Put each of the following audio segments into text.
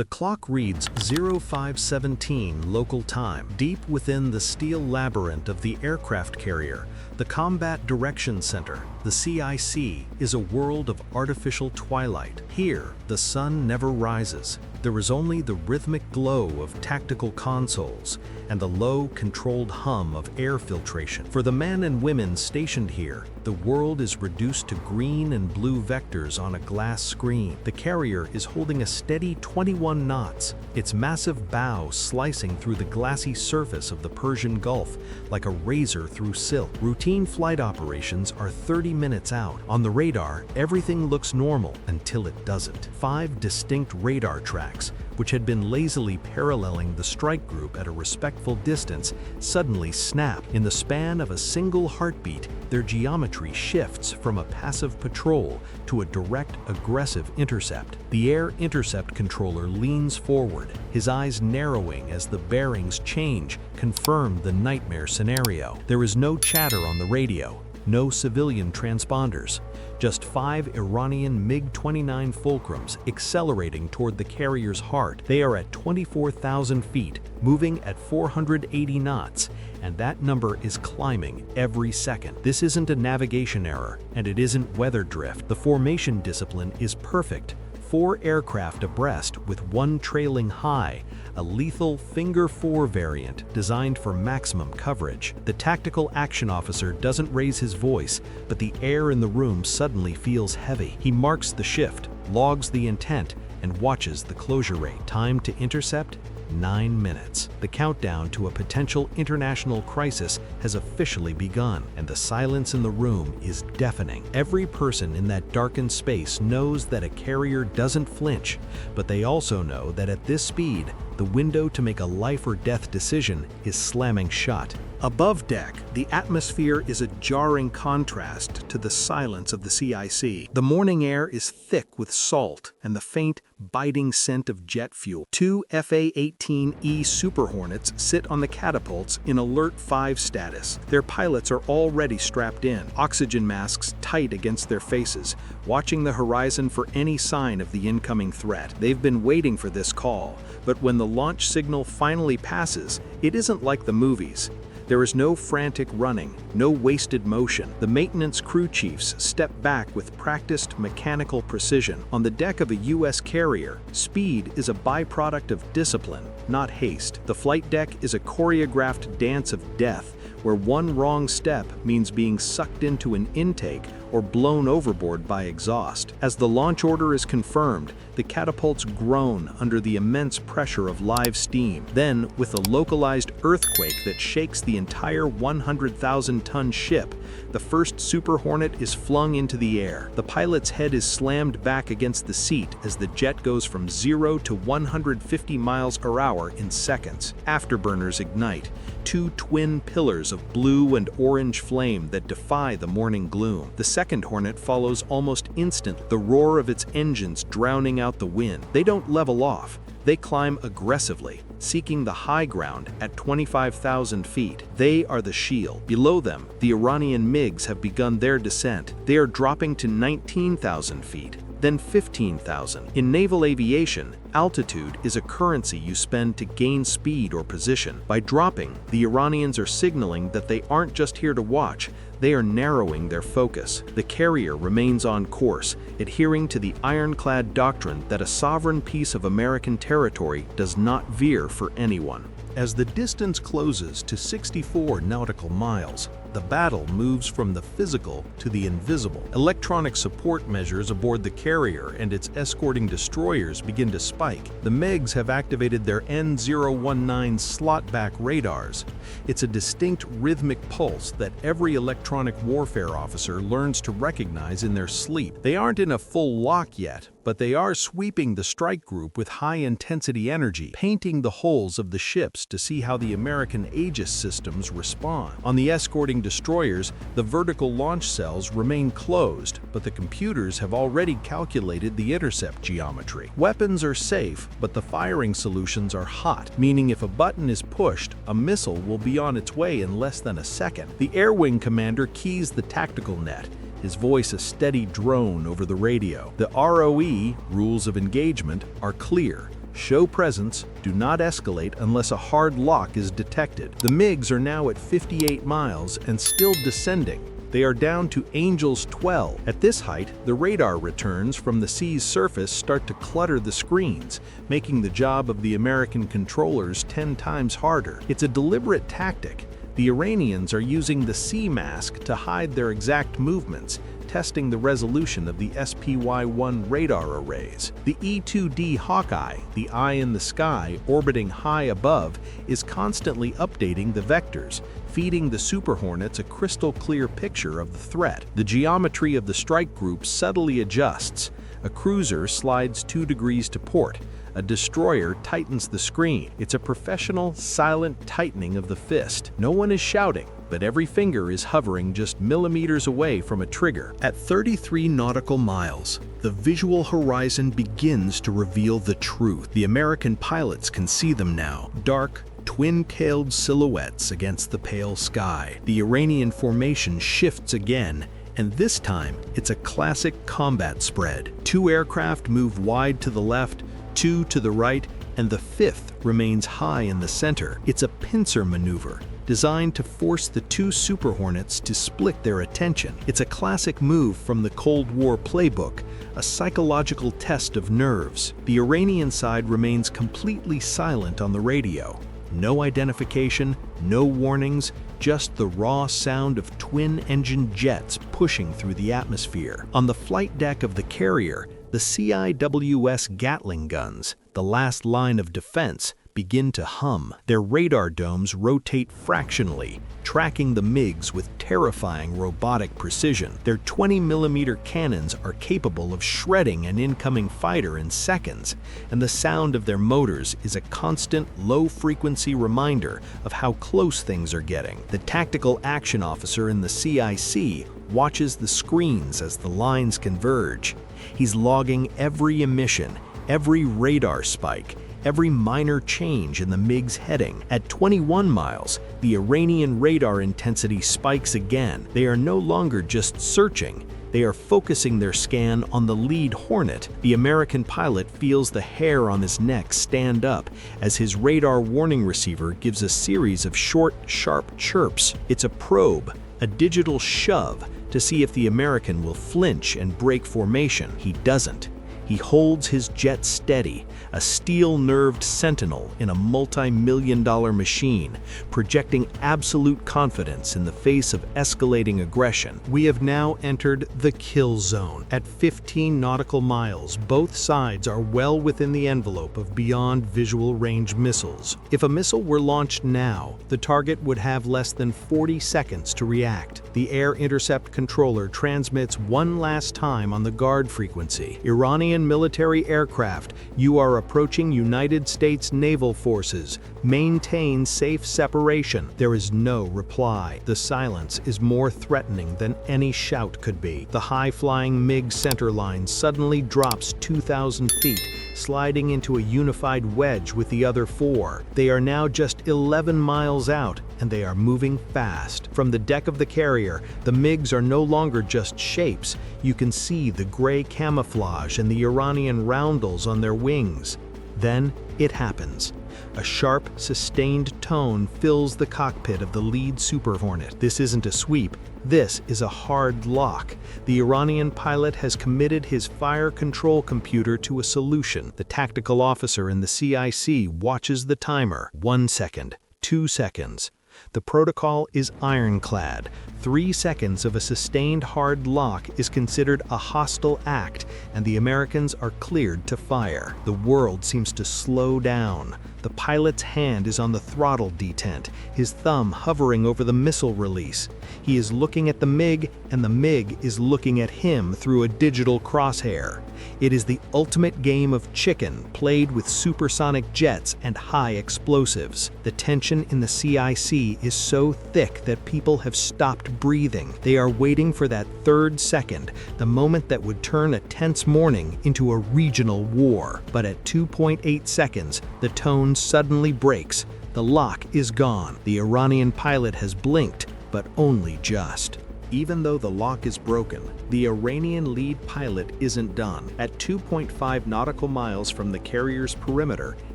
The clock reads 0517 local time. Deep within the steel labyrinth of the aircraft carrier, the Combat Direction Center, the CIC, is a world of artificial twilight. Here, the sun never rises. There is only the rhythmic glow of tactical consoles and the low, controlled hum of air filtration. For the men and women stationed here, the world is reduced to green and blue vectors on a glass screen. The carrier is holding a steady 21 knots, its massive bow slicing through the glassy surface of the Persian Gulf like a razor through silk. Routine flight operations are 30 minutes out. On the radar, everything looks normal until it doesn't. 5 distinct radar tracks, which had been lazily paralleling the strike group at a respectful distance, suddenly snap. In the span of a single heartbeat, their geometry shifts from a passive patrol to a direct, aggressive intercept. The air intercept controller leans forward, his eyes narrowing as the bearings change, confirm the nightmare scenario. There is no chatter on the radio, no civilian transponders. Just 5 Iranian MiG-29 fulcrums accelerating toward the carrier's heart. They are at 24,000 feet, moving at 480 knots, and that number is climbing every second. This isn't a navigation error, and it isn't weather drift. The formation discipline is perfect. 4 aircraft abreast with 1 trailing high, a lethal Finger 4 variant designed for maximum coverage. The tactical action officer doesn't raise his voice, but the air in the room suddenly feels heavy. He marks the shift, logs the intent, and watches the closure rate. Time to intercept: 9 minutes. The countdown to a potential international crisis has officially begun, and the silence in the room is deafening. Every person in that darkened space knows that a carrier doesn't flinch, but they also know that at this speed, the window to make a life or death decision is slamming shut. Above deck, the atmosphere is a jarring contrast to the silence of the CIC. The morning air is thick with salt and the faint, biting scent of jet fuel. 2 FA-18E Super Hornets sit on the catapults in Alert 5 status. Their pilots are already strapped in, oxygen masks tight against their faces, watching the horizon for any sign of the incoming threat. They've been waiting for this call, but when the launch signal finally passes, it isn't like the movies. There is no frantic running, no wasted motion. The maintenance crew chiefs step back with practiced mechanical precision. On the deck of a U.S. carrier, speed is a byproduct of discipline, not haste. The flight deck is a choreographed dance of death, where one wrong step means being sucked into an intake or blown overboard by exhaust. As the launch order is confirmed, the catapults groan under the immense pressure of live steam. Then, with a localized earthquake that shakes the entire 100,000-ton ship, the first Super Hornet is flung into the air. The pilot's head is slammed back against the seat as the jet goes from 0 to 150 miles per hour in seconds. Afterburners ignite, 2 twin pillars of blue and orange flame that defy the morning gloom. The second Hornet follows almost instantly, the roar of its engines drowning out the wind. They don't level off. They climb aggressively, seeking the high ground at 25,000 feet. They are the shield. Below them, the Iranian MiGs have begun their descent. They are dropping to 19,000 feet, then 15,000. In naval aviation, altitude is a currency you spend to gain speed or position. By dropping, the Iranians are signaling that they aren't just here to watch, they are narrowing their focus. The carrier remains on course, adhering to the ironclad doctrine that a sovereign piece of American territory does not veer for anyone. As the distance closes to 64 nautical miles, the battle moves from the physical to the invisible. Electronic support measures aboard the carrier and its escorting destroyers begin to spike. The MiGs have activated their N019 slot-back radars. It's a distinct rhythmic pulse that every electronic warfare officer learns to recognize in their sleep. They aren't in a full lock yet, but they are sweeping the strike group with high-intensity energy, painting the hulls of the ships to see how the American Aegis systems respond. On the escorting destroyers, the vertical launch cells remain closed, but the computers have already calculated the intercept geometry. Weapons are safe, but the firing solutions are hot, meaning if a button is pushed, a missile will be on its way in less than a second. The Air Wing commander keys the tactical net, his voice a steady drone over the radio. The ROE, rules of engagement, are clear. show presence, do not escalate unless a hard lock is detected. The MiGs are now at 58 miles and still descending. They are down to Angels 12. At this height, the radar returns from the sea's surface start to clutter the screens, making the job of the American controllers 10 times harder. It's a deliberate tactic. The Iranians are using the sea mask to hide their exact movements, testing the resolution of the SPY-1 radar arrays. The E-2D Hawkeye, the eye in the sky orbiting high above, is constantly updating the vectors, feeding the Super Hornets a crystal-clear picture of the threat. The geometry of the strike group subtly adjusts. A cruiser slides 2 degrees to port. A destroyer tightens the screen. It's a professional, silent tightening of the fist. No one is shouting, but every finger is hovering just millimeters away from a trigger. At 33 nautical miles, the visual horizon begins to reveal the truth. The American pilots can see them now. Dark, twin-tailed silhouettes against the pale sky. The Iranian formation shifts again, and this time it's a classic combat spread. 2 aircraft move wide to the left, 2 to the right, and the 5th remains high in the center. It's a pincer maneuver, designed to force the 2 Super Hornets to split their attention. It's a classic move from the Cold War playbook, a psychological test of nerves. The Iranian side remains completely silent on the radio. No identification, no warnings, just the raw sound of twin-engine jets pushing through the atmosphere. On the flight deck of the carrier, the CIWS Gatling guns, the last line of defense, begin to hum. Their radar domes rotate fractionally, tracking the MiGs with terrifying robotic precision. Their 20mm cannons are capable of shredding an incoming fighter in seconds, and the sound of their motors is a constant, low-frequency reminder of how close things are getting. The tactical action officer in the CIC watches the screens as the lines converge. He's logging every emission, every radar spike, every minor change in the MiG's heading. At 21 miles, the Iranian radar intensity spikes again. They are no longer just searching. They are focusing their scan on the lead Hornet. The American pilot feels the hair on his neck stand up as his radar warning receiver gives a series of short, sharp chirps. It's a probe, a digital shove, to see if the American will flinch and break formation. He doesn't. He holds his jet steady, a steel-nerved sentinel in a multi-million-dollar machine, projecting absolute confidence in the face of escalating aggression. We have now entered the kill zone. At 15 nautical miles, both sides are well within the envelope of beyond visual range missiles. If a missile were launched now, the target would have less than 40 seconds to react. The air intercept controller transmits one last time on the guard frequency. Iranian military aircraft, you are approaching United States naval forces. Maintain safe separation. There is no reply. The silence is more threatening than any shout could be. The high-flying MiG centerline suddenly drops 2,000 feet, sliding into a unified wedge with the other 4. They are now just 11 miles out, and they are moving fast. From the deck of the carrier, the MiGs are no longer just shapes. You can see the gray camouflage and the Iranian roundels on their wings. Then it happens. A sharp, sustained tone fills the cockpit of the lead Super Hornet. This isn't a sweep. This is a hard lock. The Iranian pilot has committed his fire control computer to a solution. The tactical officer in the CIC watches the timer. 1 second, 2 seconds. The protocol is ironclad. 3 seconds of a sustained hard lock is considered a hostile act, and the Americans are cleared to fire. The world seems to slow down. The pilot's hand is on the throttle detent, his thumb hovering over the missile release. He is looking at the MiG, and the MiG is looking at him through a digital crosshair. It is the ultimate game of chicken, played with supersonic jets and high explosives. The tension in the CIC is so thick that people have stopped breathing. They are waiting for that 3rd second, the moment that would turn a tense morning into a regional war. But at 2.8 seconds, the tone suddenly breaks. The lock is gone. The Iranian pilot has blinked, but only just. Even though the lock is broken, the Iranian lead pilot isn't done. At 2.5 nautical miles from the carrier's perimeter,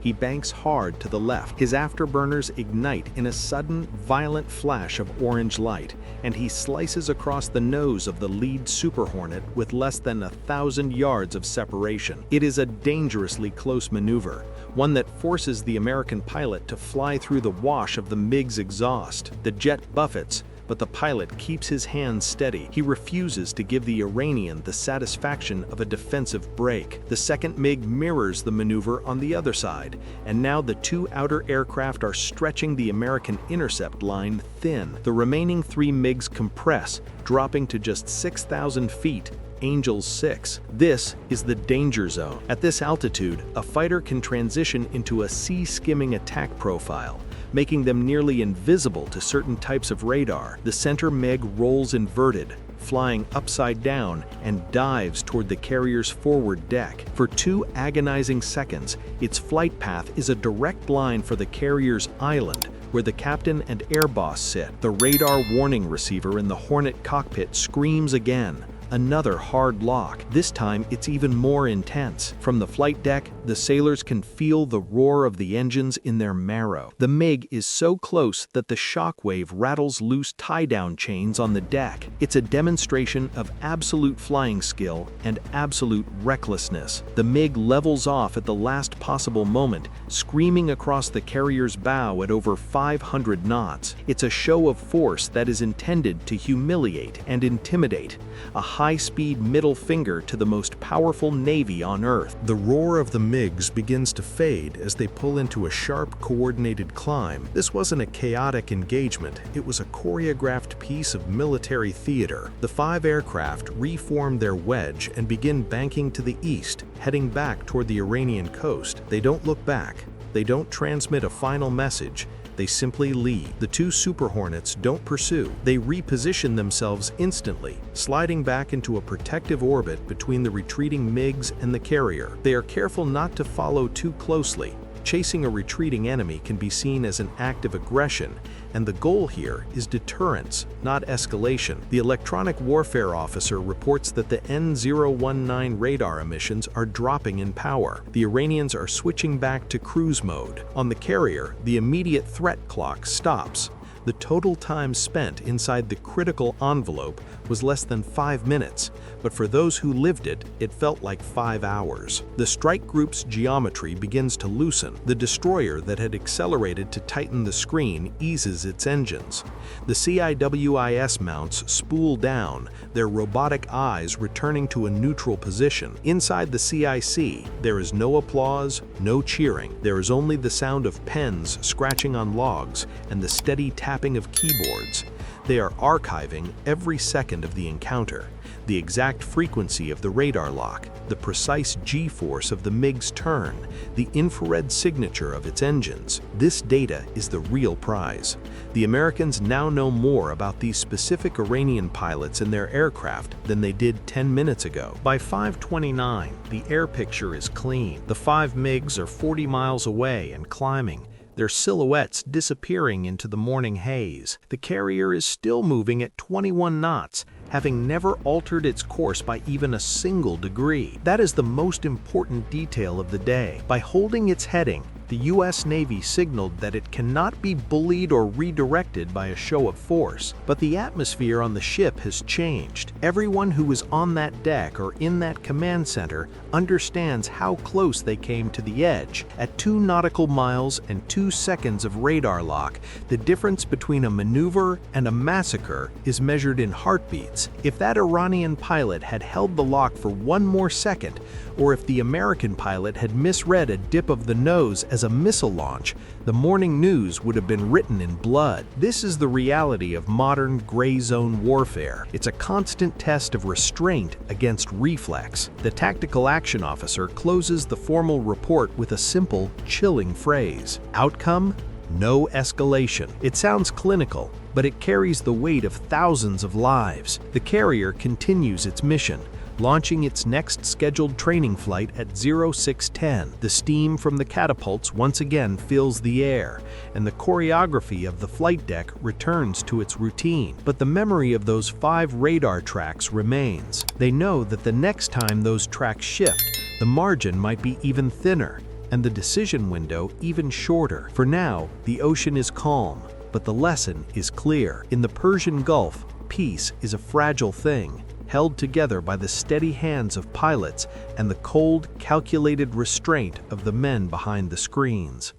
he banks hard to the left. His afterburners ignite in a sudden, violent flash of orange light, and he slices across the nose of the lead Super Hornet with less than 1,000 yards of separation. It is a dangerously close maneuver, one that forces the American pilot to fly through the wash of the MiG's exhaust. The jet buffets, but the pilot keeps his hands steady. He refuses to give the Iranian the satisfaction of a defensive break. The second MiG mirrors the maneuver on the other side, and now the two outer aircraft are stretching the American intercept line thin. The remaining three MiGs compress, dropping to just 6,000 feet. Angels 6. This is the danger zone. At this altitude, a fighter can transition into a sea-skimming attack profile, making them nearly invisible to certain types of radar. The center MiG rolls inverted, flying upside down, and dives toward the carrier's forward deck. For 2 agonizing seconds, its flight path is a direct line for the carrier's island, where the captain and air boss sit. The radar warning receiver in the Hornet cockpit screams again. Another hard lock. This time, it's even more intense. From the flight deck, the sailors can feel the roar of the engines in their marrow. The MiG is so close that the shockwave rattles loose tie-down chains on the deck. It's a demonstration of absolute flying skill and absolute recklessness. The MiG levels off at the last possible moment, screaming across the carrier's bow at over 500 knots. It's a show of force that is intended to humiliate and intimidate. A high-speed middle finger to the most powerful navy on Earth. The roar of the MiGs begins to fade as they pull into a sharp, coordinated climb. This wasn't a chaotic engagement, it was a choreographed piece of military theater. The 5 aircraft reform their wedge and begin banking to the east, heading back toward the Iranian coast. They don't look back. They don't transmit a final message. They simply leave. The 2 Super Hornets don't pursue. They reposition themselves instantly, sliding back into a protective orbit between the retreating MiGs and the carrier. They are careful not to follow too closely. Chasing a retreating enemy can be seen as an act of aggression, and the goal here is deterrence, not escalation. The electronic warfare officer reports that the N019 radar emissions are dropping in power. The Iranians are switching back to cruise mode. On the carrier, the immediate threat clock stops. The total time spent inside the critical envelope was less than 5 minutes, but for those who lived it, it felt like 5 hours. The strike group's geometry begins to loosen. The destroyer that had accelerated to tighten the screen eases its engines. The CIWIS mounts spool down, their robotic eyes returning to a neutral position. Inside the CIC, there is no applause, no cheering. There is only the sound of pens scratching on logs and the steady tapping of keyboards. They are archiving every second of the encounter, the exact frequency of the radar lock, the precise G-force of the MiG's turn, the infrared signature of its engines. This data is the real prize. The Americans now know more about these specific Iranian pilots and their aircraft than they did 10 minutes ago. By 5:29, the air picture is clean. The 5 MiGs are 40 miles away and climbing, their silhouettes disappearing into the morning haze. The carrier is still moving at 21 knots, having never altered its course by even a single degree. That is the most important detail of the day. By holding its heading, the U.S. Navy signaled that it cannot be bullied or redirected by a show of force. But the atmosphere on the ship has changed. Everyone who is on that deck or in that command center understands how close they came to the edge. At 2 nautical miles and 2 seconds of radar lock, the difference between a maneuver and a massacre is measured in heartbeats. If that Iranian pilot had held the lock for 1 more second, or if the American pilot had misread a dip of the nose as a missile launch, the morning news would have been written in blood. This is the reality of modern gray zone warfare. It's a constant test of restraint against reflex. The tactical action officer closes the formal report with a simple, chilling phrase: outcome, no escalation. It sounds clinical, but it carries the weight of thousands of lives. The carrier continues its mission, launching its next scheduled training flight at 0610. The steam from the catapults once again fills the air, and the choreography of the flight deck returns to its routine. But the memory of those 5 radar tracks remains. They know that the next time those tracks shift, the margin might be even thinner, and the decision window even shorter. For now, the ocean is calm, but the lesson is clear. In the Persian Gulf, peace is a fragile thing, held together by the steady hands of pilots and the cold, calculated restraint of the men behind the screens.